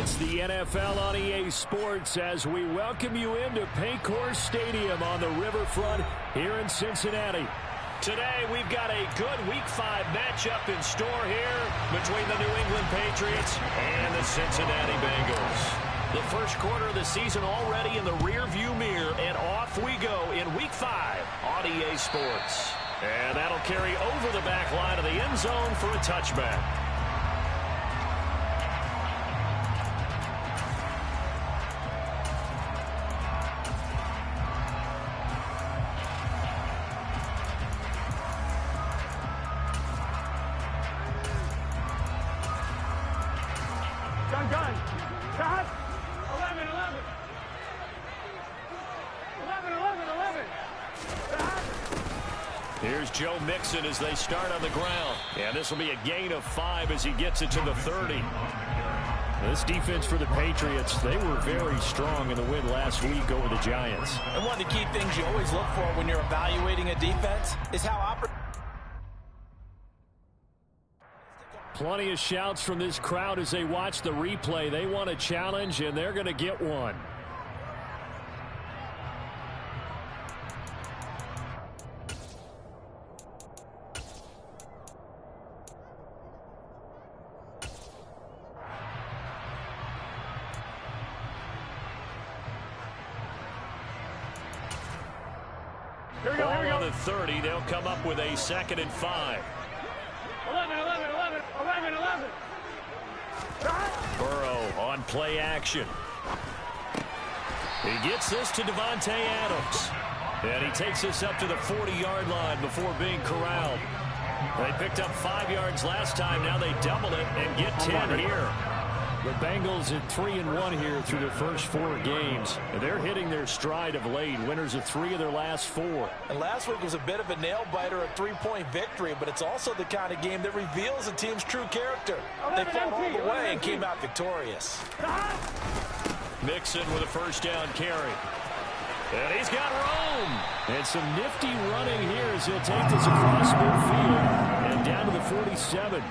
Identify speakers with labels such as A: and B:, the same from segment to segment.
A: It's the NFL on EA Sports as we welcome you into Paycor Stadium on the riverfront here in Cincinnati. Today, we've got a good Week 5 matchup in store here between the New England Patriots and the Cincinnati Bengals. The first quarter of the season already in the rearview mirror, and off we go in Week 5 on EA Sports. And that'll carry over the back line of the end zone for a touchback. Here's Joe Mixon as they start on the ground. And this will be a gain of 5 as he gets it to the 30. This defense for the Patriots, they were very strong in the win last week over the Giants.
B: And one of the key things you always look for when you're evaluating a defense is how
A: Plenty of shouts from this crowd as they watch the replay. They want a challenge, and they're going to get one. Ball on the 30. They'll come up with a 2nd and 5.
C: 11.
A: Burrow on play action. He gets this to Devontae Adams. And he takes this up to the 40-yard line before being corralled. They picked up 5 yards last time. Now they double it and get 10 here. The Bengals at 3-1 here through their first 4 games. They're hitting their stride of late. Winners of 3 of their last 4.
B: And last week was a bit of a nail-biter, a 3-point victory, but it's also the kind of game that reveals a team's true character. They fought all the way and came out victorious.
A: Mixon with a first down carry. And he's got room. And some nifty running here as he'll take this across midfield and down to the 47.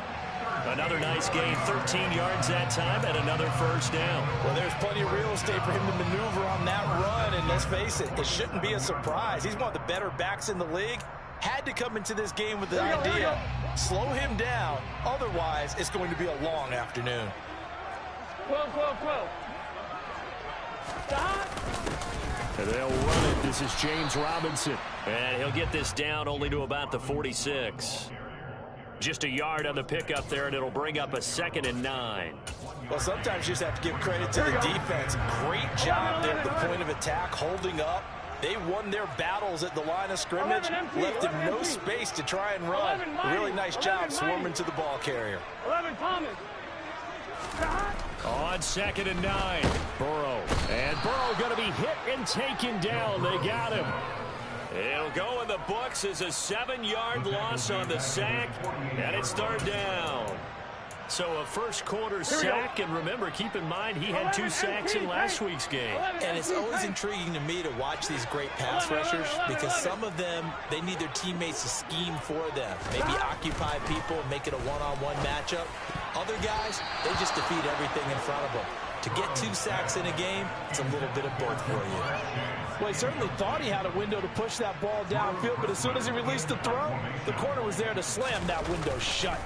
A: Another nice gain, 13 yards that time, and another first down.
B: Well, there's plenty of real estate for him to maneuver on that run, and let's face it, it shouldn't be a surprise. He's one of the better backs in the league. Had to come into this game with the idea, slow him down, otherwise it's going to be a long afternoon.
C: 12. Stop.
A: And they'll run it. This is James Robinson. And he'll get this down only to about the 46. Just a yard on the pickup there, and it'll bring up a 2nd and 9.
B: Well, sometimes you just have to give credit to the defense. Great job there at the point of attack, holding up. They won their battles at the line of scrimmage, left him no space to try and run. Really nice job swarming to the ball carrier.
C: 11 Thomas.
A: On 2nd and 9, Burrow. And Burrow going to be hit and taken down. They got him. It'll go in the books as a 7-yard loss on the sack, and it's 3rd down. So a first quarter sack, and remember, keep in mind, he had 2 sacks in last week's game.
B: And it's always intriguing to me to watch these great pass rushers because some of them, they need their teammates to scheme for them. Maybe occupy people, make it a one-on-one matchup. Other guys, they just defeat everything in front of them. To get 2 sacks in a game, it's a little bit of both for you.
D: Well, he certainly thought he had a window to push that ball downfield, but as soon as he released the throw, the corner was there to slam that window shut.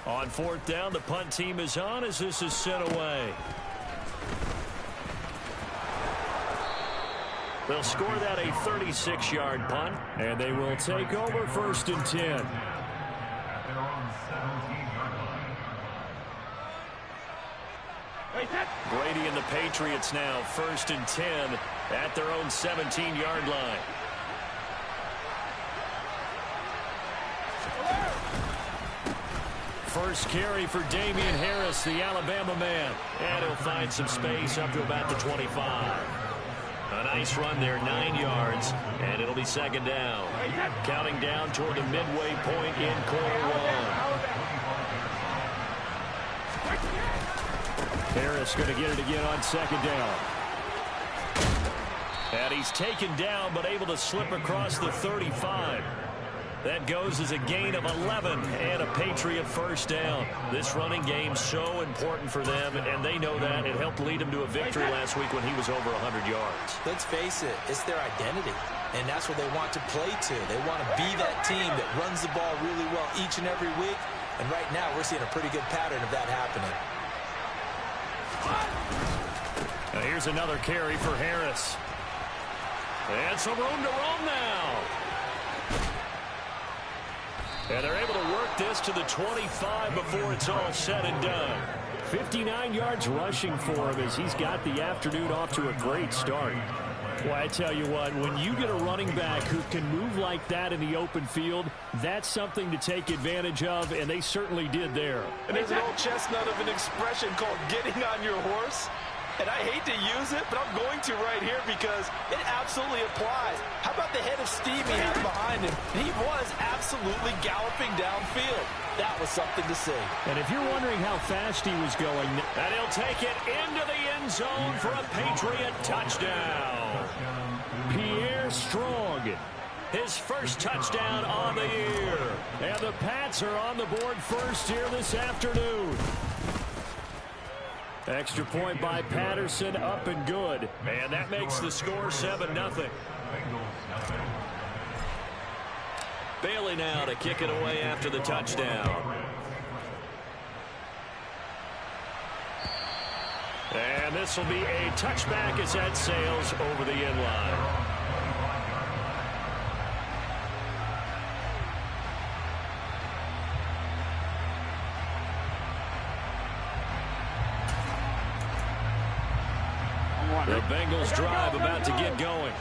A: On 4th down, the punt team is on as this is sent away. They'll score that a 36-yard punt, and they will take over 1st and 10. Brady and the Patriots now 1st and 10 at their own 17-yard line. First carry for Damian Harris, the Alabama man. And he'll find some space up to about the 25. A nice run there, 9 yards, and it'll be 2nd down. Counting down toward the midway point in quarter 1. Harris going to get it again on 2nd down. And he's taken down, but able to slip across the 35. That goes as a gain of 11 and a Patriot first down. This running game so important for them, and they know that. It helped lead them to a victory last week when he was over 100 yards.
B: Let's face it, it's their identity, and that's what they want to play to. They want to be that team that runs the ball really well each and every week, and right now we're seeing a pretty good pattern of that happening.
A: Now here's another carry for Harris. And some room to roam now. And they're able to work this to the 25 before it's all said and done. 59 yards rushing for him as he's got the afternoon off to a great start. Well, I tell you what, when you get a running back who can move like that in the open field, that's something to take advantage of, and they certainly did there.
D: And there's an old chestnut of an expression called getting on your horse. And I hate to use it, but I'm going to right here because it absolutely applies. How about the head of steam he had behind him? He was absolutely galloping downfield. That was something to see.
A: And if you're wondering how fast he was going, and he'll take it into the end zone for a Patriot touchdown. Pierre Strong, his first touchdown on the year. And the Pats are on the board first here this afternoon. Extra point by Patterson, up and good. And that makes the score 7-0. Bailey now to kick it away after the touchdown. And this will be a touchback as that sails over the end line. The Bengals drive about to get going.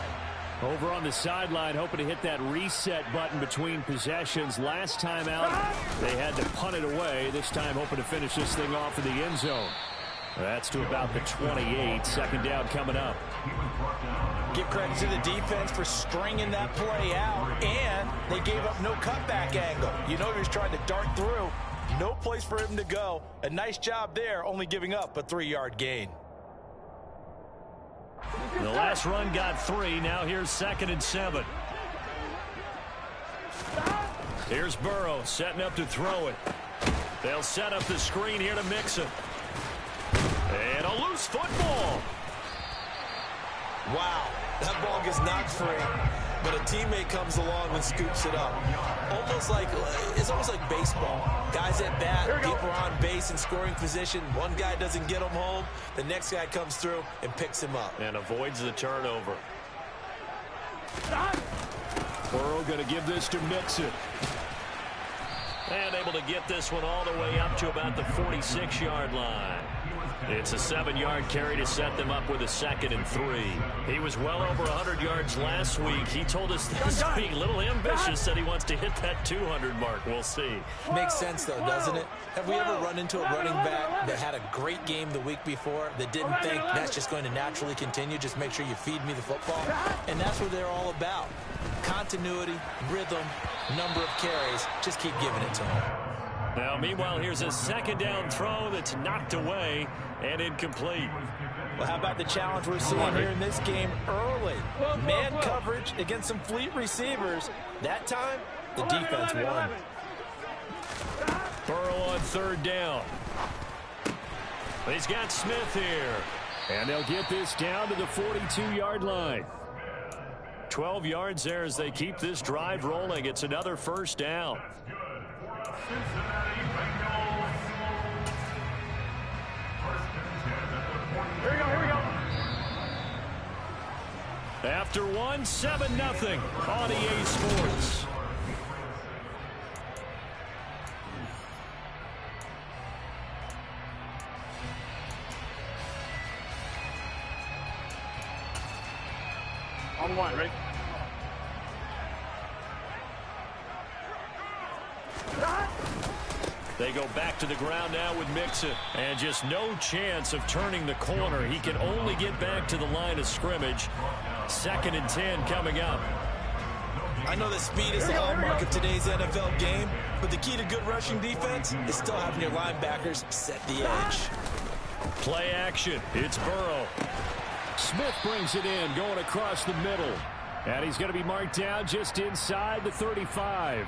A: Over on the sideline, hoping to hit that reset button between possessions. Last time out, they had to punt it away. This time, hoping to finish this thing off in the end zone. That's to about the 28. Second down coming up.
D: Give credit to the defense for stringing that play out, and they gave up no cutback angle. You know he was trying to dart through. No place for him to go. A nice job there, only giving up a 3-yard gain.
A: The last run got 3. Now here's 2nd and 7. Here's Burrow setting up to throw it. They'll set up the screen here to mix it. And a loose football.
B: Wow, that ball gets knocked free, but a teammate comes along and scoops it up. It's almost like baseball. Guys at bat, people are on base in scoring position. One guy doesn't get him home. The next guy comes through and picks him up.
A: And avoids the turnover. Burrow going to give this to Mixon. And able to get this one all the way up to about the 46-yard line. It's a 7-yard carry to set them up with a 2nd and 3. He was well over 100 yards last week. He told us this is being a little ambitious, said he wants to hit that 200 mark. We'll see.
B: Makes sense, though, doesn't it? Have we ever run into a running back that had a great game the week before that didn't think that's just going to naturally continue? Just make sure you feed me the football. And that's what they're all about. Continuity, rhythm, number of carries. Just keep giving it to them.
A: Now, meanwhile, here's a 2nd down throw that's knocked away and incomplete.
D: Well, how about the challenge we're seeing here in this game early? Man coverage against some fleet receivers. That time, the defense won.
A: Burrow on 3rd down. He's got Smith here. And they'll get this down to the 42-yard line. 12 yards there as they keep this drive rolling. It's another 1st down.
C: Here we go.
A: After one, 7-0 on EA Sports.
C: On 1, ready?
A: They go back to the ground now with Mixon. And just no chance of turning the corner. He can only get back to the line of scrimmage. 2nd and 10 coming up.
B: I know that speed is the hallmark of today's NFL game, but the key to good rushing defense is still having your linebackers set the edge.
A: Play action. It's Burrow. Smith brings it in, going across the middle. And he's going to be marked down just inside the 35.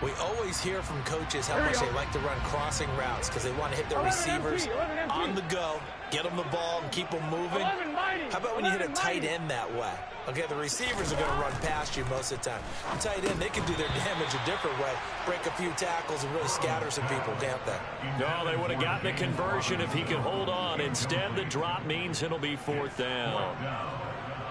B: We always hear from coaches how much they like to run crossing routes because they want to hit their receivers on the go, get them the ball, and keep them moving. How about when you hit a tight end that way? Okay, the receivers are going to run past you most of the time. The tight end, they can do their damage a different way, break a few tackles and really scatter some people, can't they?
A: No, they would have gotten the conversion if he could hold on. Instead, the drop means it'll be 4th down.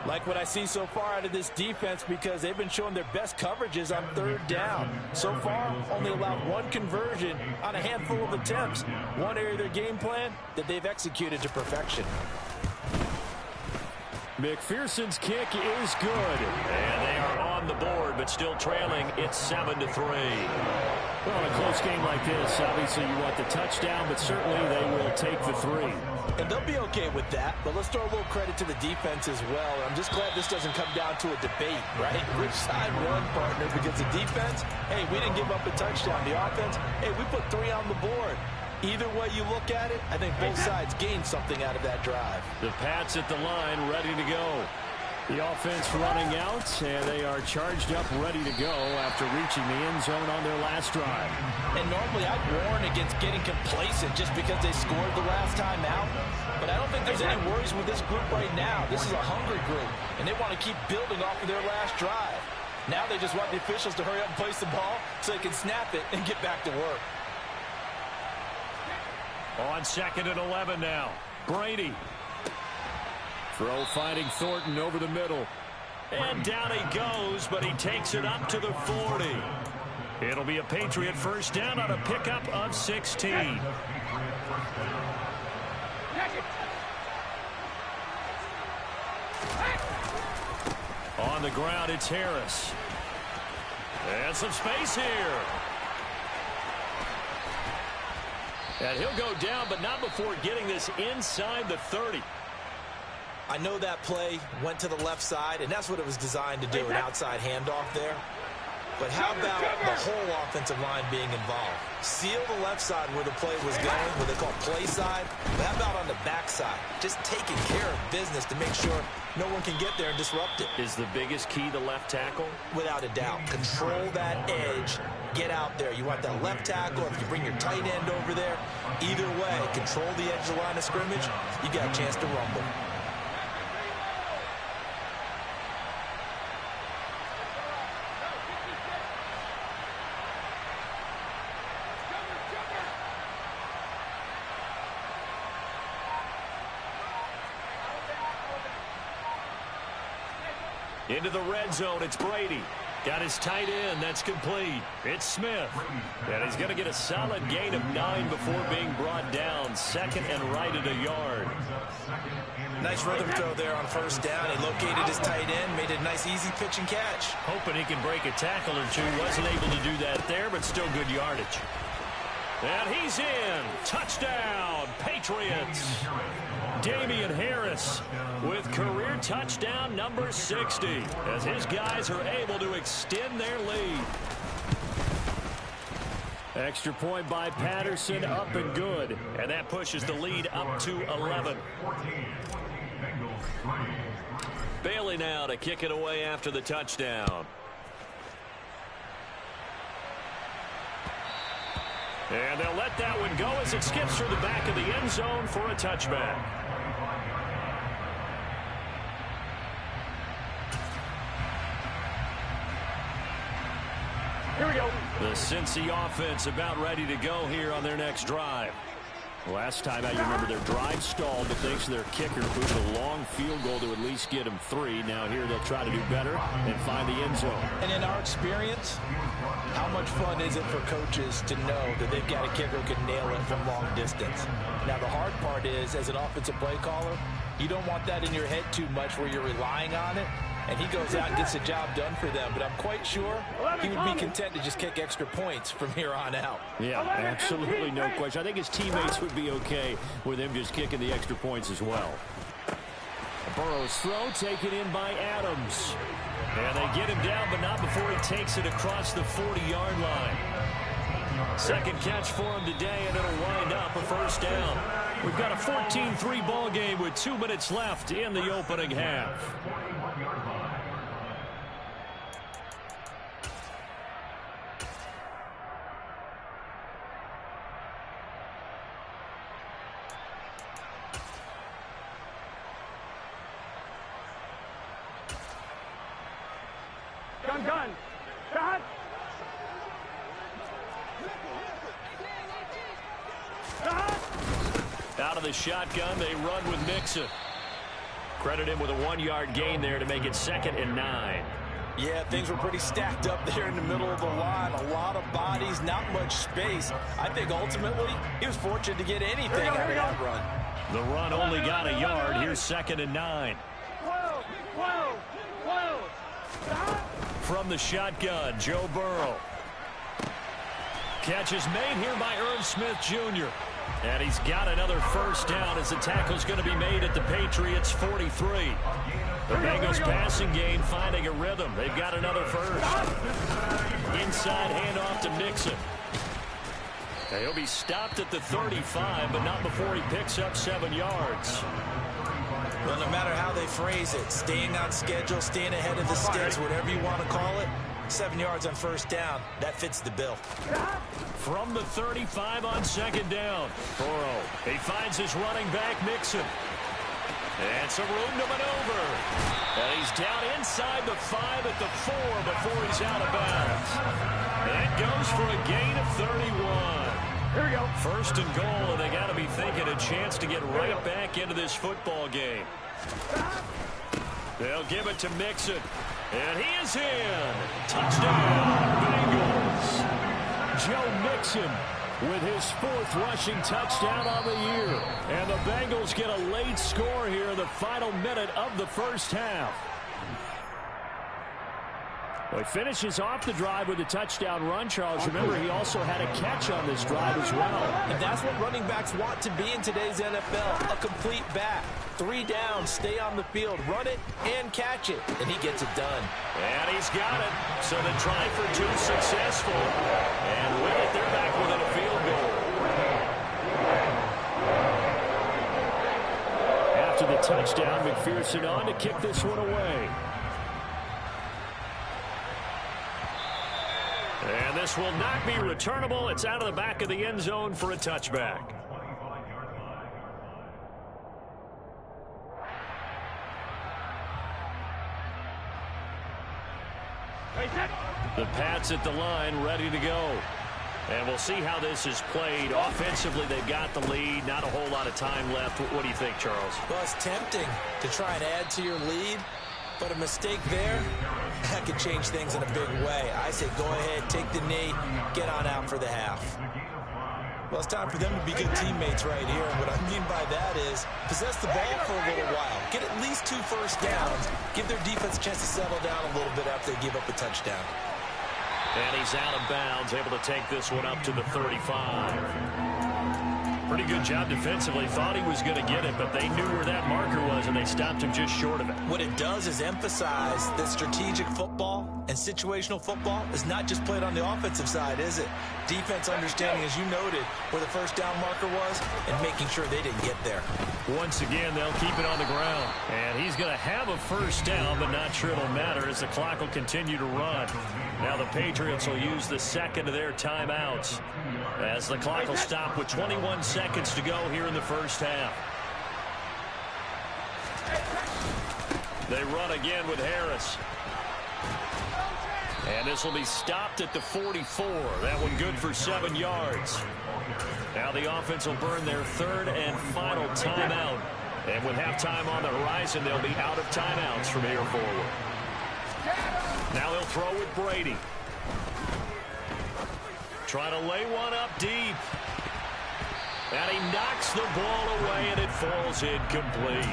D: Like what I see so far out of this defense because they've been showing their best coverages on 3rd down. So far, only allowed 1 conversion on a handful of attempts. One area of their game plan that they've executed to perfection.
A: McPherson's kick is good. And they are on the board, but still trailing. It's 7-3. Well, in a close game like this, obviously you want the touchdown, but certainly they will take the 3.
D: And they'll be okay with that, but let's throw a little credit to the defense as well. I'm just glad this doesn't come down to a debate, right? Which side won, partner? Because the defense, hey, we didn't give up a touchdown. The offense, hey, we put 3 on the board. Either way you look at it, I think both sides gained something out of that drive.
A: The Pats at the line, ready to go. The offense running out, and they are charged up, ready to go after reaching the end zone on their last drive.
D: And normally I'd warn against getting complacent just because they scored the last time out. But I don't think there's any worries with this group right now. This is a hungry group, and they want to keep building off of their last drive. Now they just want the officials to hurry up and place the ball so they can snap it and get back to work.
A: On 2nd and 11 now. Brady. Throw finding Thornton over the middle. And down he goes, but he takes it up to the 40. It'll be a Patriot 1st down on a pickup of 16. On the ground, it's Harris. And some space here. And he'll go down, but not before getting this inside the 30.
B: I know that play went to the left side, and that's what it was designed to do, an outside handoff there. But how about the whole offensive line being involved? Seal the left side where the play was going, what they call play side. But how about on the back side? Just taking care of business to make sure no one can get there and disrupt it.
A: Is the biggest key the left tackle?
B: Without a doubt. Control that edge. Get out there. You want that left tackle. If you bring your tight end over there, either way, control the edge of the line of scrimmage, you got a chance to rumble.
A: Into the red zone, it's Brady. Got his tight end, that's complete. It's Smith. And he's going to get a solid gain of 9 before being brought down. 2nd and right at a yard.
B: Nice rhythm throw there on 1st down. He located his tight end, made a nice easy pitch and catch.
A: Hoping he can break a tackle or two. Wasn't able to do that there, but still good yardage. And he's in. Touchdown, Patriots. Damian Harris with career touchdown number 60 as his guys are able to extend their lead. Extra point by Patterson, up and good. And that pushes the lead up to 11. Bailey now to kick it away after the touchdown. And they'll let that one go as it skips through the back of the end zone for a touchback.
C: Here we go.
A: The Cincy offense about ready to go here on their next drive. Last time out, you remember their drive stalled, but thanks to their kicker, booted a long field goal to at least get them 3. Now here they'll try to do better and find the end zone.
D: And in our experience, how much fun is it for coaches to know that they've got a kicker who can nail it from long distance? Now the hard part is, as an offensive play caller, you don't want that in your head too much where you're relying on it. And he goes out and gets the job done for them. But I'm quite sure he would be content to just kick extra points from here on out.
A: Yeah, absolutely no question. I think his teammates would be okay with him just kicking the extra points as well. Burrow's throw taken in by Adams. And they get him down, but not before he takes it across the 40-yard line. Second catch for him today, and it'll wind up a 1st down. We've got a 14-3 ball game with 2 minutes left in the opening half.
C: Gun, gun. Shot. Shot.
A: Out of the shotgun, they run with Mixon. Credit him with a 1-yard gain there to make it 2nd and 9.
B: Yeah, things were pretty stacked up there in the middle of the line. A lot of bodies, not much space. I think ultimately he was fortunate to get anything out of that run.
A: The run only got a yard. Here's 2nd and 9.
C: 12, 12, 12. Shot.
A: From the shotgun, Joe Burrow. Catch is made here by Irv Smith Jr. And he's got another first down as the tackle's going to be made at the Patriots' 43. The Bengals passing game finding a rhythm. They've got another first. Inside handoff to Mixon. He'll be stopped at the 35, but not before he picks up 7 yards.
B: Well, no matter how they phrase it, staying on schedule, staying ahead of the sticks, whatever you want to call it, 7 yards on first down, that fits the bill.
A: From the 35 on 2nd down. Burrow, he finds his running back, Mixon. And some room to maneuver. And he's down inside the 5 at the 4 before he's out of bounds. And it goes for a gain of 31.
C: Here we go.
A: 1st and goal, and they got to be thinking a chance to get right back into this football game. They'll give it to Mixon. And he is in. Touchdown, Bengals. Joe Mixon with his 4th rushing touchdown on the year. And the Bengals get a late score here in the final minute of the first half. Well, he finishes off the drive with a touchdown run, Charles. Remember, he also had a catch on this drive as well.
B: And that's what running backs want to be in today's NFL, a complete back. 3 downs, stay on the field, run it, and catch it. And he gets it done.
A: And he's got it. So the try for 2 successful. And with it, they're back within a field goal. After the touchdown, McPherson on to kick this one away. And this will not be returnable. It's out of the back of the end zone for a touchback. The Pats at the line, ready to go. And we'll see how this is played. Offensively, they've got the lead. Not a whole lot of time left. What do you think, Charles?
B: Well, it's tempting to try and add to your lead, but a mistake there, that could change things in a big way. I say go ahead, take the knee, get on out for the half. Well, it's time for them to be good teammates right here. And what I mean by that is possess the ball for a little while. Get at least 2 first downs. Give their defense a chance to settle down a little bit after they give up a touchdown.
A: And he's out of bounds, able to take this one up to the 35. Pretty good job defensively. Thought he was going to get it, but they knew where that marker was, and they stopped him just short of it.
B: What it does is emphasize that strategic football and situational football is not just played on the offensive side, is it? Defense understanding, as you noted, where the first down marker was and making sure they didn't get there.
A: Once again, they'll keep it on the ground. And he's going to have a first down, but not sure it'll matter as the clock will continue to run. Now the Patriots will use the second of their timeouts as the clock will stop with 21 seconds to go here in the first half. They run again with Harris. And this will be stopped at the 44. That one good for 7 yards. Now the offense will burn their 3rd and final timeout. And with halftime on the horizon, they'll be out of timeouts from here forward. Now they'll throw with Brady. Trying to lay one up deep. And he knocks the ball away, and it falls incomplete.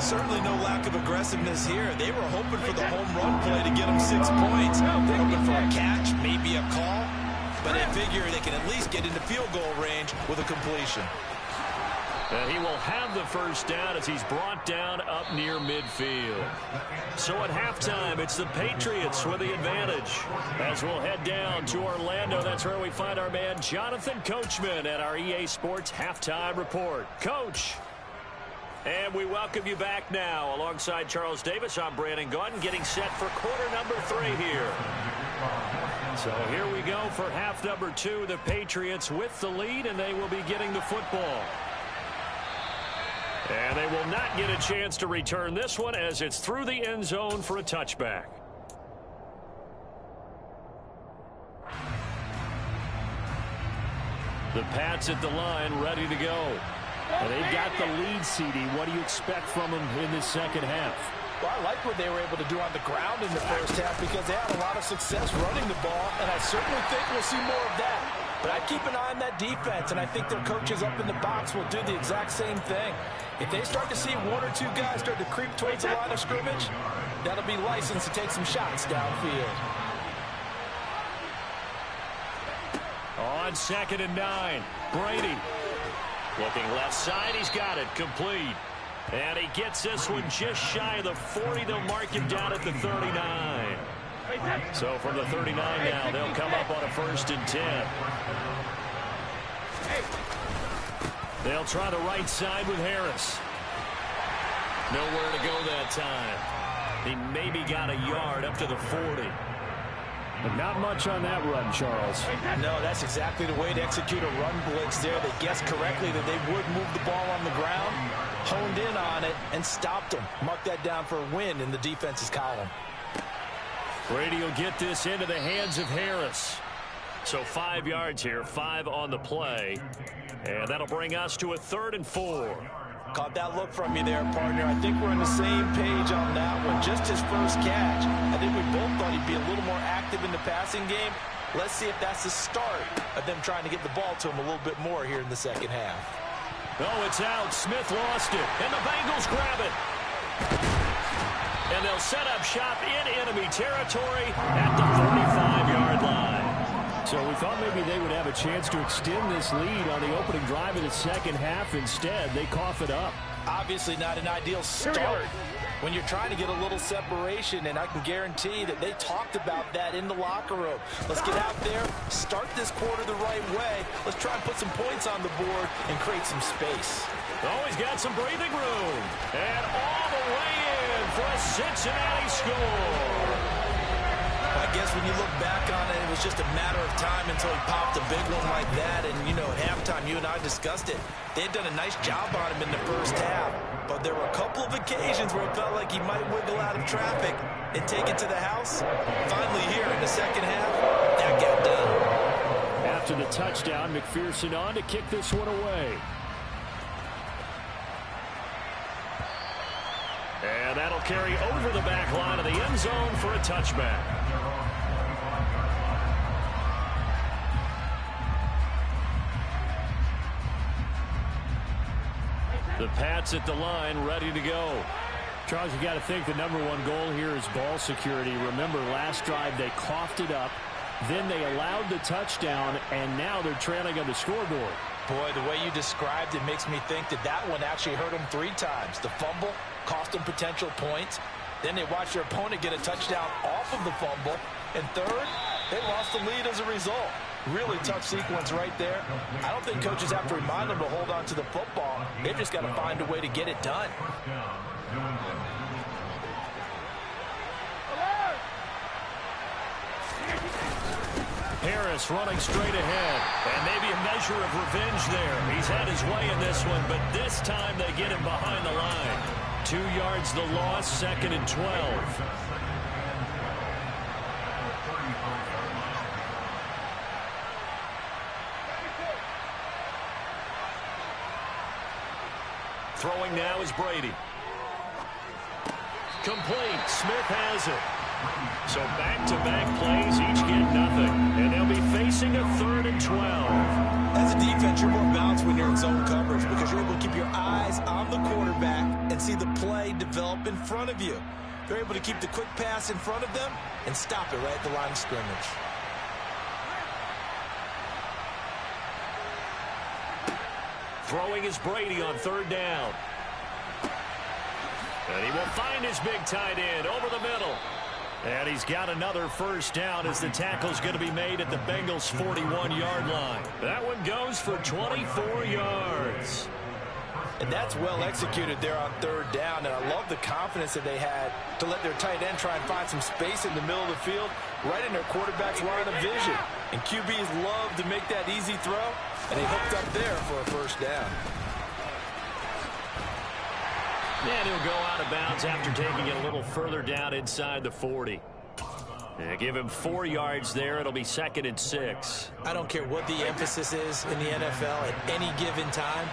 B: Certainly no lack of aggressiveness here. They were hoping for the home run play to get them 6 points. They're hoping for a catch, maybe a call. But they figure they can at least get into field goal range with a completion.
A: And he will have the first down as he's brought down up near midfield. So at halftime, it's the Patriots with the advantage. As we'll head down to Orlando, that's where we find our man Jonathan Coachman at our EA Sports Halftime Report. Coach. And we welcome you back now. Alongside Charles Davis, I'm Brandon Gaudin, getting set for quarter number 3 here. So here we go for half number 2. The Patriots with the lead, and they will be getting the football. And they will not get a chance to return this one as it's through the end zone for a touchback. The Pats at the line, ready to go. And they've got the lead, CD. What do you expect from them in the second half?
D: Well, I like what they were able to do on the ground in the first half because they had a lot of success running the ball, and I certainly think we'll see more of that. But I keep an eye on that defense, and I think their coaches up in the box will do the exact same thing. If they start to see one or two guys start to creep towards the line of scrimmage, that'll be licensed to take some shots downfield.
A: On 2nd and 9, Brady. Looking left side, he's got it, complete. And he gets this one just shy of the 40. They'll mark him down at the 39. So from the 39 now, they'll come up on a 1st and 10. They'll try the right side with Harris. Nowhere to go that time. He maybe got a yard up to the 40. But not much on that run, Charles.
D: No, that's exactly the way to execute a run blitz there. They guessed correctly that they would move the ball on the ground, honed in on it, and stopped them. Mark that down for a win in the defense's column.
A: Brady will get this into the hands of Harris. So 5 yards here, 5 on the play. And that'll bring us to a 3rd and 4.
D: Caught that look from you there, partner. I think we're on the same page on that one. Just his first catch. I think we both thought he'd be a little more active in the passing game. Let's see if that's the start of them trying to get the ball to him a little bit more here in the second half.
A: Oh, it's out. Smith lost it. And the Bengals grab it. And they'll set up shop in enemy territory at the 45-yard line. So we thought maybe they would have a chance to extend this lead on the opening drive of the second half. Instead, they cough it up.
D: Obviously not an ideal start when you're trying to get a little separation, and I can guarantee that they talked about that in the locker room. Let's get out there, start this quarter the right way. Let's try and put some points on the board and create some space.
A: Oh, he's got some breathing room. And all the way in for a Cincinnati score.
D: I guess when you look back on it, it was just a matter of time until he popped a big one like that. And, you know, at halftime, you and I discussed it. They had done a nice job on him in the first half. But there were a couple of occasions where it felt like he might wiggle out of traffic and take it to the house. Finally here in the second half, that got done.
A: After the touchdown, McPherson on to kick this one away. And that'll carry over the back line of the end zone for a touchback. The Pats at the line, ready to go. Charles, you got to think the #1 goal here is ball security. Remember, last drive they coughed it up, then they allowed the touchdown, and now they're trailing on the scoreboard.
D: Boy, the way you described it makes me think that that one actually hurt them 3 times. The fumble cost them potential points. Then they watched their opponent get a touchdown off of the fumble. And third, they lost the lead as a result. Really tough sequence right there. I don't think coaches have to remind them to hold on to the football. They've just got to find a way to get it done.
A: Harris running straight ahead. And maybe a measure of revenge there. He's had his way in this one, but this time they get him behind the line. 2 yards the loss, 2nd and 12. Throwing now is Brady. Complete. Smith has it. So back-to-back plays, each get nothing. And they'll be facing a 3rd and 12.
D: As a defense, you're more balanced when you're in zone coverage because you're able to keep your eyes on the quarterback and see the play develop in front of you. They're able to keep the quick pass in front of them and stop it right at the line of scrimmage.
A: Throwing is Brady on 3rd down. And he will find his big tight end over the middle. And he's got another 1st down as the tackle's going to be made at the Bengals' 41-yard line. That one goes for 24 yards.
D: And that's well executed there on 3rd down. And I love the confidence that they had to let their tight end try and find some space in the middle of the field, right in their quarterback's line of vision. And QBs love to make that easy throw, and they hooked up there for a 1st down.
A: And he'll go out of bounds after taking it a little further down inside the 40. Give him 4 yards there. It'll be 2nd and 6.
B: I don't care what the emphasis is in the NFL at any given time.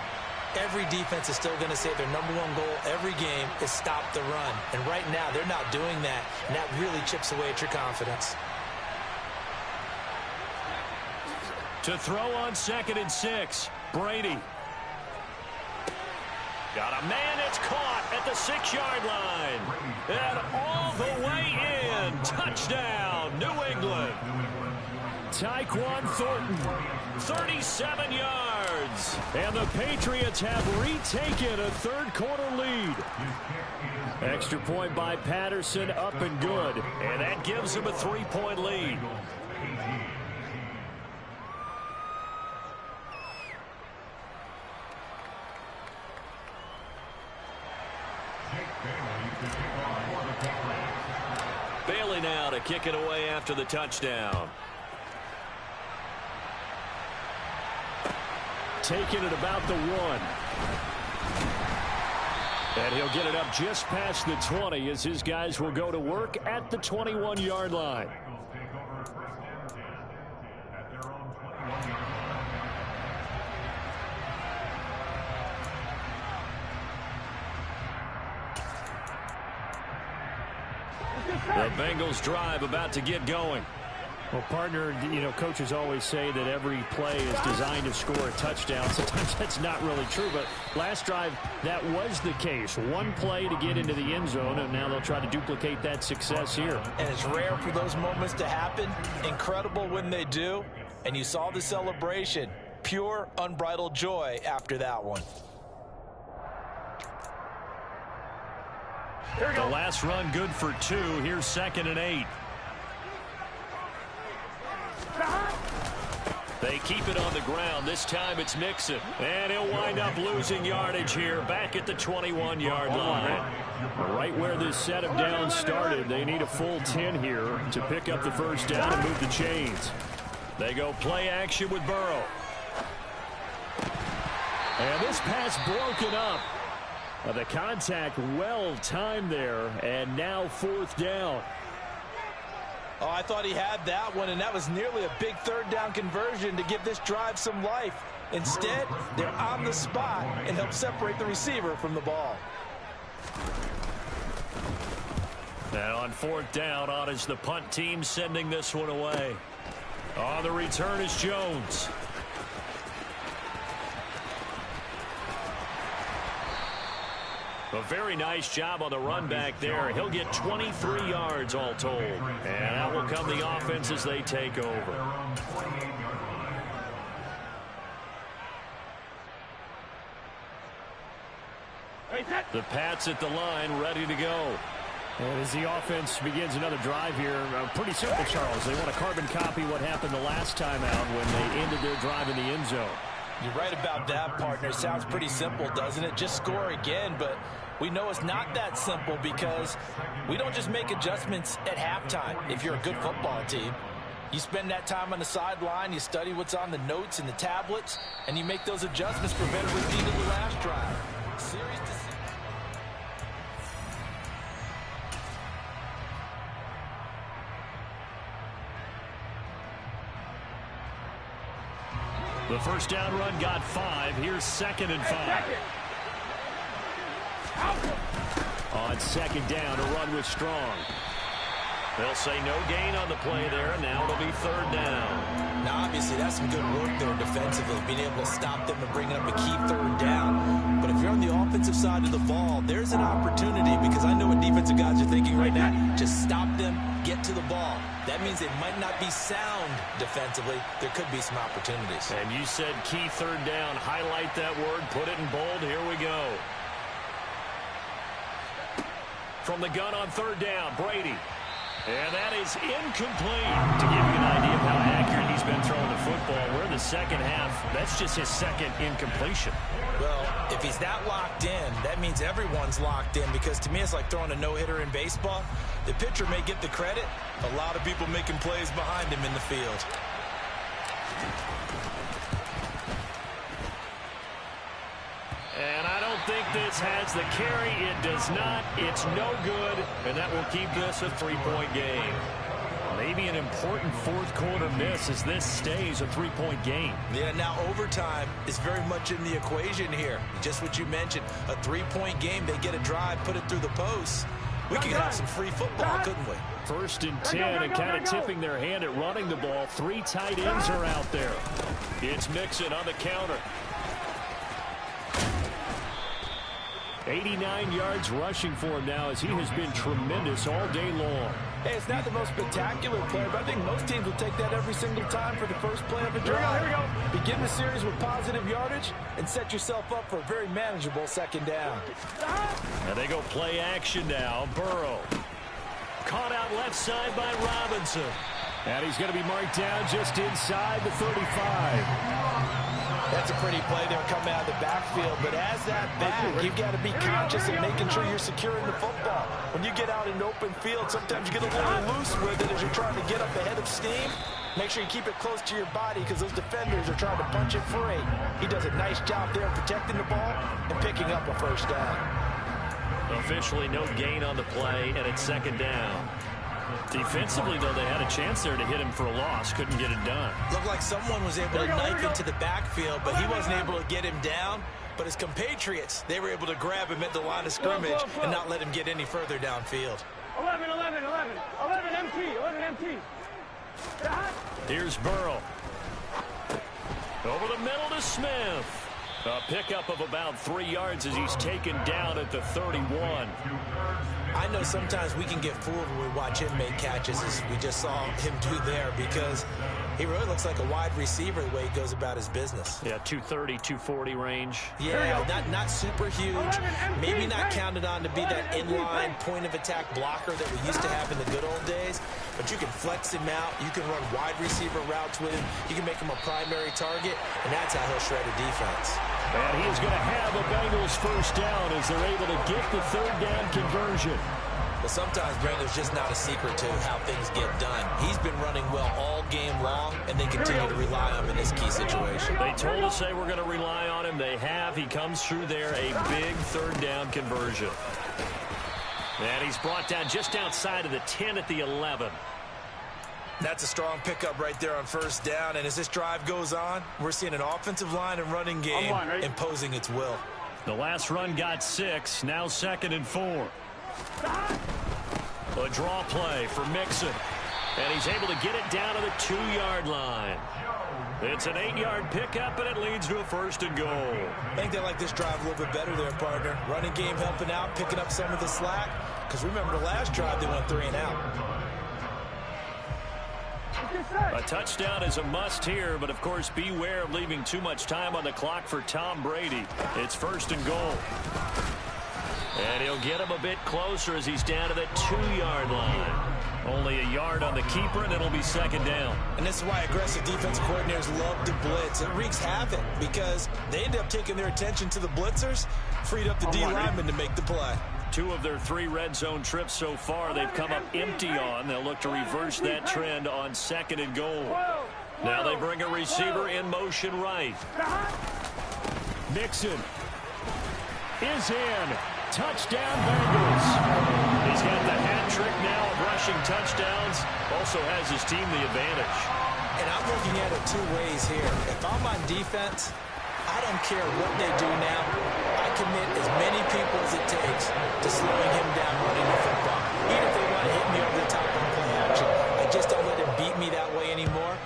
B: Every defense is still going to say their #1 goal every game is stop the run. And right now, they're not doing that, and that really chips away at your confidence.
A: To throw on 2nd and 6, Brady. Got a man, it's caught at the 6-yard line. And all the way in. Touchdown, New England. Tyquan Thornton, 37 yards. And the Patriots have retaken a third-quarter lead. Extra point by Patterson, up and good. And that gives them a 3-point lead. Bailey now to kick it away after the touchdown. Taking it about the 1. And he'll get it up just past the 20 as his guys will go to work at the 21-yard line. The Bengals drive about to get going. Well, partner, coaches always say that every play is designed to score a touchdown. Sometimes that's not really true, but last drive, that was the case. One play to get into the end zone, and now they'll try to duplicate that success here.
B: And it's rare for those moments to happen. Incredible when they do. And you saw the celebration. Pure, unbridled joy after that one.
A: The last run good for 2. Here's 2nd and 8. They keep it on the ground. This time it's Mixon. And he'll wind up losing yardage here back at the 21-yard line. Right where this set of downs started, they need a full 10 here to pick up the first down and move the chains. They go play action with Burrow. And this pass broken up. The contact well timed there, and now 4th down.
B: Oh, I thought he had that one, and that was nearly a big 3rd down conversion to give this drive some life. Instead, they're on the spot and help separate the receiver from the ball.
A: And on 4th down, on is the punt team sending this one away. On the return is Jones. A very nice job on the run back there. He'll get 23 yards all told. And out will come the offense as they take over. The Pats at the line, ready to go. And as the offense begins another drive here, pretty simple, Charles. They want to carbon copy what happened the last time out when they ended their drive in the end zone.
B: You're right about that, partner. Sounds pretty simple, doesn't it? Just score again, but we know it's not that simple because we don't just make adjustments at halftime if you're a good football team. You spend that time on the sideline, you study what's on the notes and the tablets, and you make those adjustments for better repeat of the last drive. Series to series.
A: The first down run got 5. Here's 2nd and 5. On 2nd down, a run with Strong. They'll say no gain on the play there. Now it'll be 3rd down.
B: Now, obviously, that's some good work there defensively, being able to stop them and bringing up a key 3rd down. But if you're on the offensive side of the ball, there's an opportunity because I know what defensive guys are thinking right now. Just stop them, get to the ball. That means they might not be sound defensively. There could be some opportunities.
A: And you said key 3rd down. Highlight that word. Put it in bold. Here we go. From the gun on 3rd down, Brady. And that is incomplete. To give you an idea of how accurate he's been throwing the football, we're in the second half. That's just his 2nd incompletion.
B: Well, if he's that locked in, that means everyone's locked in because to me it's like throwing a no-hitter in baseball. The pitcher may get the credit. A lot of people making plays behind him in the field.
A: And I don't think this has the carry. It does not. It's no good. And that will keep this a 3-point game. Maybe an important fourth quarter miss as this stays a 3-point game.
B: Yeah, now overtime is very much in the equation here. Just what you mentioned, a 3-point game. They get a drive, put it through the posts. We could have some free football, couldn't we?
A: 1st and 10 and kind of tipping their hand at running the ball. 3 tight ends are out there. It's Mixon on the counter. 89 yards rushing for him now as he has been tremendous all day long.
D: Hey, it's not the most spectacular play, but I think most teams will take that every single time for the first play of a drive.
C: Here we go.
D: Begin the series with positive yardage and set yourself up for a very manageable second down.
A: And they go play action now. Burrow. Caught out left side by Robinson. And he's going to be marked down just inside the 35.
D: That's a pretty play there coming out of the backfield, but as that back, you've got to be conscious of making sure you're securing the football. When you get out in open field, sometimes you get a little loose with it as you're trying to get up ahead of steam. Make sure you keep it close to your body because those defenders are trying to punch it free. He does a nice job there protecting the ball and picking up a first down.
A: Officially no gain on the play, and it's second down. Defensively, though, they had a chance there to hit him for a loss. Couldn't get it done.
B: Looked like someone was able to knife into the backfield, but he wasn't able to get him down. But his compatriots, they were able to grab him at the line of scrimmage and not let him get any further downfield.
C: 11 MT.
A: Here's Burrow. Over the middle to Smith. A pickup of about 3 yards as he's taken down at the 31.
B: I know sometimes we can get fooled when we watch him make catches, as we just saw him do there, because he really looks like a wide receiver the way he goes about his business.
A: Yeah, 230, 240 range.
B: Yeah, not super huge. Maybe not counted on to be that inline point-of-attack blocker that we used to have in the good old days, but you can flex him out. You can run wide receiver routes with him. You can make him a primary target, and that's how he'll shred a defense.
A: And he is going to have a Bengals first down as they're able to get the third down conversion.
B: But sometimes, Brent, there's just not a secret to how things get done. He's been running well all game long, and they continue to rely on him in this key situation.
A: They told us they were going to rely on him. They have. He comes through there, a big third down conversion. And he's brought down just outside of the 10 at the 11.
B: That's a strong pickup right there on first down. And as this drive goes on, we're seeing an offensive line and running game imposing its will.
A: The last run got 6. Now 2nd and 4. A draw play for Mixon. And he's able to get it down to the 2-yard line. It's an 8-yard pickup, and it leads to a 1st and goal.
B: I think they like this drive a little bit better there, partner. Running game helping out, picking up some of the slack. Because remember, the last drive, they went 3 and out.
A: A touchdown is a must here, but of course beware of leaving too much time on the clock for Tom Brady. It's 1st and goal. And he'll get him a bit closer as he's down to the 2-yard line. Only a yard on the keeper, and it'll be 2nd down.
B: And this is why aggressive defensive coordinators love to blitz. It wreaks havoc because they end up taking their attention to the blitzers, freed up the D lineman to make the play.
A: 2 of their 3 red zone trips so far they've come up empty on. They'll look to reverse that trend on 2nd and goal. Now they bring a receiver in motion right. Mixon is in. Touchdown Bengals. He's got the hat trick now of rushing touchdowns. Also has his team the advantage.
B: And I'm looking at it 2 ways here. If I'm on defense, I don't care what they do now. I commit as many people as it takes to slowing him down running the football. Even if they want to hit me over the top on play action, I just don't let him beat me that way anymore.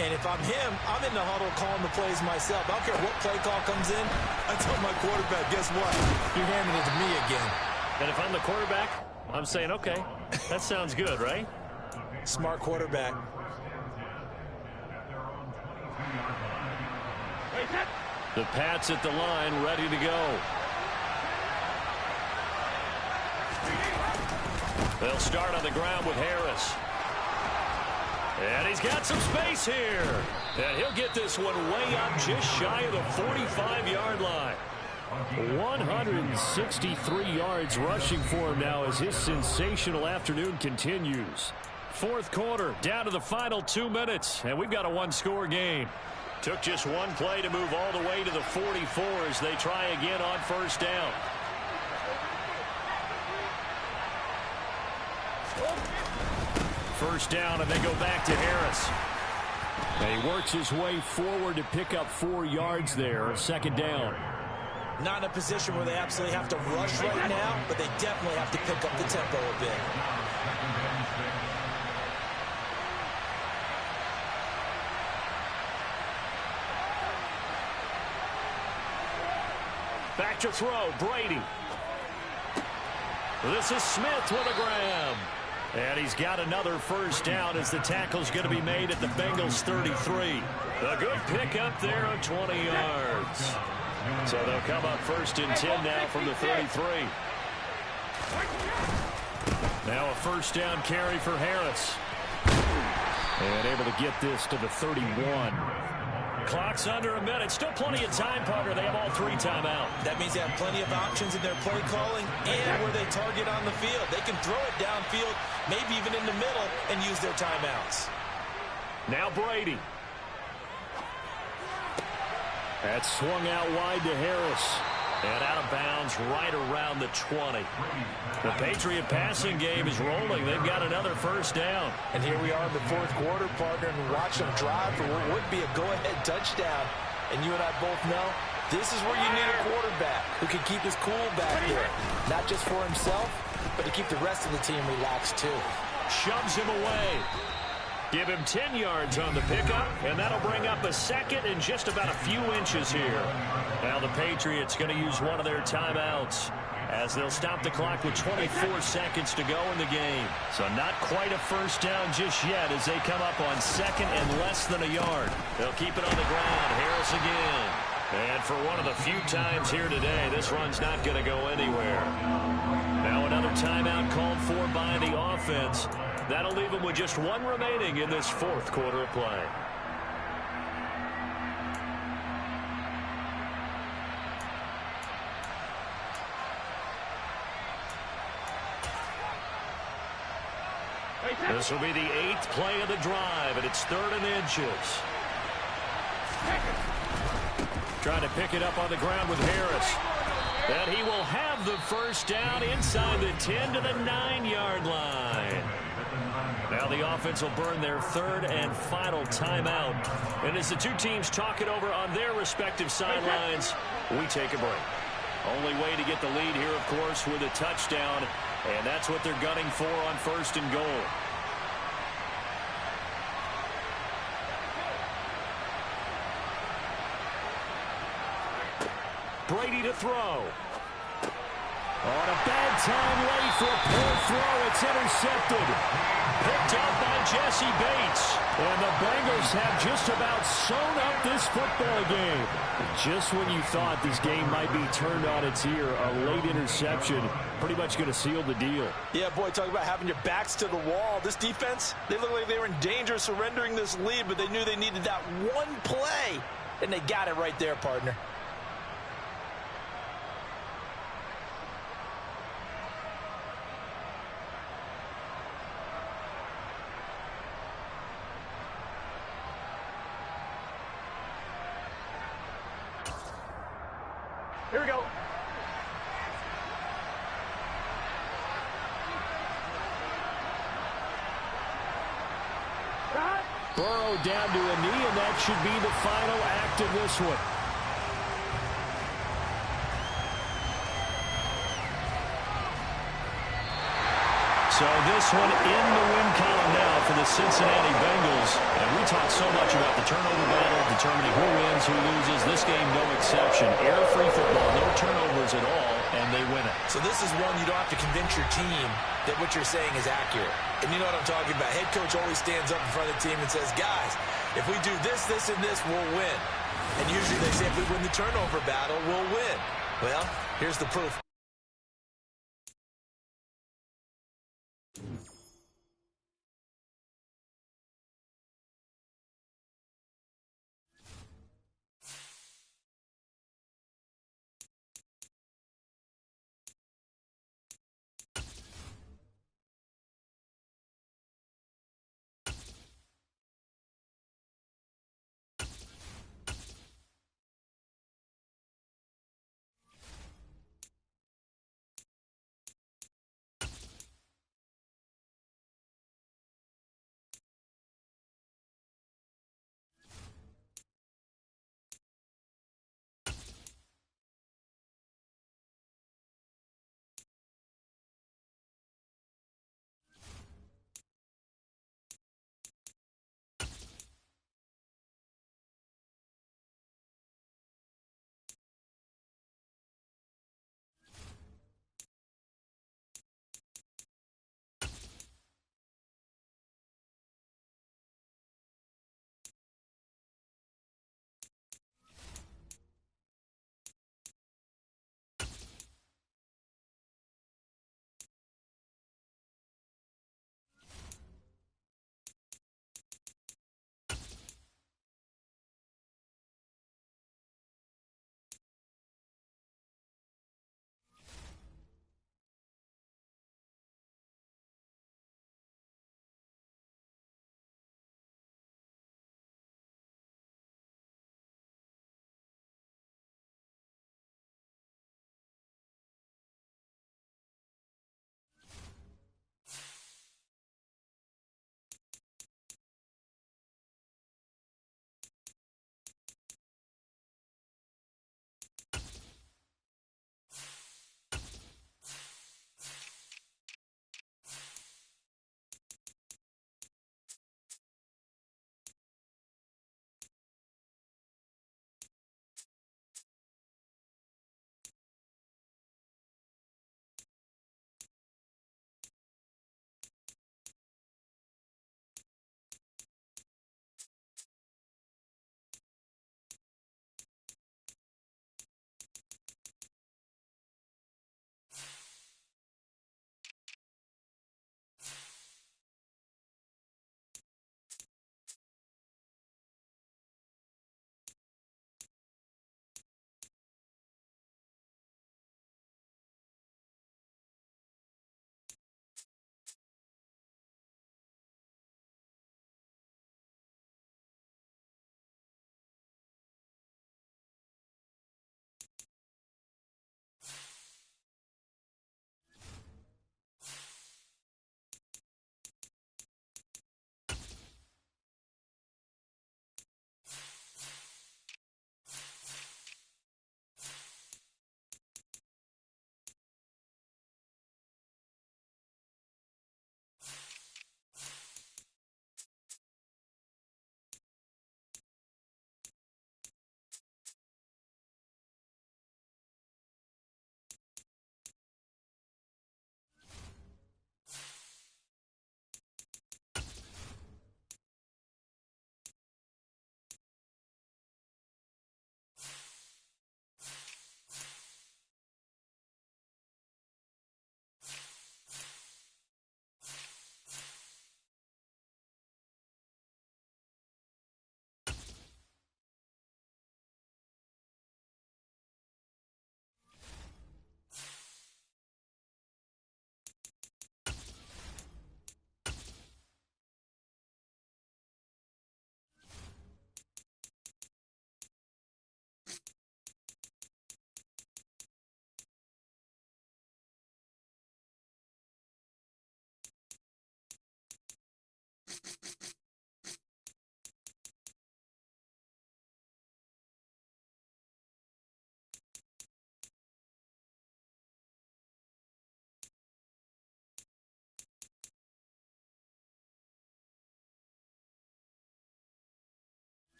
B: And if I'm him, I'm in the huddle calling the plays myself. I don't care what play call comes in. I tell my quarterback, guess what? You're handing it to me again.
A: And if I'm the quarterback, I'm saying, okay, that sounds good, right?
B: Smart quarterback.
A: The Pats at the line, ready to go. They'll start on the ground with Harris. And he's got some space here. And he'll get this one way up just shy of the 45-yard line. 163 yards rushing for him now as his sensational afternoon continues. 4th quarter, down to the final 2 minutes, and we've got a 1-score game. Took just 1 play to move all the way to the 44 as they try again on 1st down. first down, and they go back to Harris. And he works his way forward to pick up 4 yards there, second down.
B: Not in a position where they absolutely have to rush right now, but they definitely have to pick up the tempo a bit.
A: Back to throw, Brady. This is Smith with a grab. And he's got another first down as the tackle's going to be made at the Bengals 33. A good pickup there of 20 yards. So they'll come up first and 10 now from the 33. Now a first down carry for Harris. And able to get this to the 31. Clock's under a minute. Still plenty of time, partner. They have all 3 timeouts.
B: That means they have plenty of options in their play calling and where they target on the field. They can throw it downfield, maybe even in the middle, and use their timeouts.
A: Now Brady. That's swung out wide to Harris. And out of bounds right around the 20. The Patriot passing game is rolling. They've got another first down.
B: And here we are in the 4th quarter, partner, and watch them drive for what would be a go-ahead touchdown. And you and I both know this is where you need a quarterback who can keep his cool back there. Not just for himself, but to keep the rest of the team relaxed too.
A: Shoves him away. Give him 10 yards on the pickup, and that'll bring up a second and just about a few inches here. Now the Patriots going to use one of their timeouts as they'll stop the clock with 24 seconds to go in the game. So not quite a first down just yet as they come up on second and less than a yard. They'll keep it on the ground. Harris again. And for one of the few times here today, this run's not going to go anywhere. Now another timeout called for by the offense. That'll leave them with just 1 remaining in this 4th quarter of play. This will be the 8th play of the drive, and it's 3rd and inches. Trying to pick it up on the ground with Harris. And he will have the first down inside the 10 to the 9-yard line. Now the offense will burn their 3rd and final timeout. And as the two teams talk it over on their respective sidelines, we take a break. Only way to get the lead here, of course, with a touchdown. And that's what they're gunning for on 1st and goal. Brady to throw. On a bad time late for a poor throw. It's intercepted. Picked up by Jesse Bates. And the Bengals have just about sewn up this football game. Just when you thought this game might be turned on its ear, a late interception pretty much going to seal the deal.
D: Yeah, boy, talk about having your backs to the wall. This defense, they look like they were in danger of surrendering this lead, but they knew they needed that one play. And they got it right there, partner.
C: Here we go.
A: Burrow down to a knee, and that should be the final act of this one. So this one in the win column now for the Cincinnati Bengals. And we talk so much about the turnover battle, determining who wins, who loses. This game, no exception. Error-free football, no turnovers at all, and they win it.
B: So this is one you don't have to convince your team that what you're saying is accurate. And you know what I'm talking about. Head coach always stands up in front of the team and says, guys, if we do this, this, and this, we'll win. And usually they say if we win the turnover battle, we'll win. Well, here's the proof.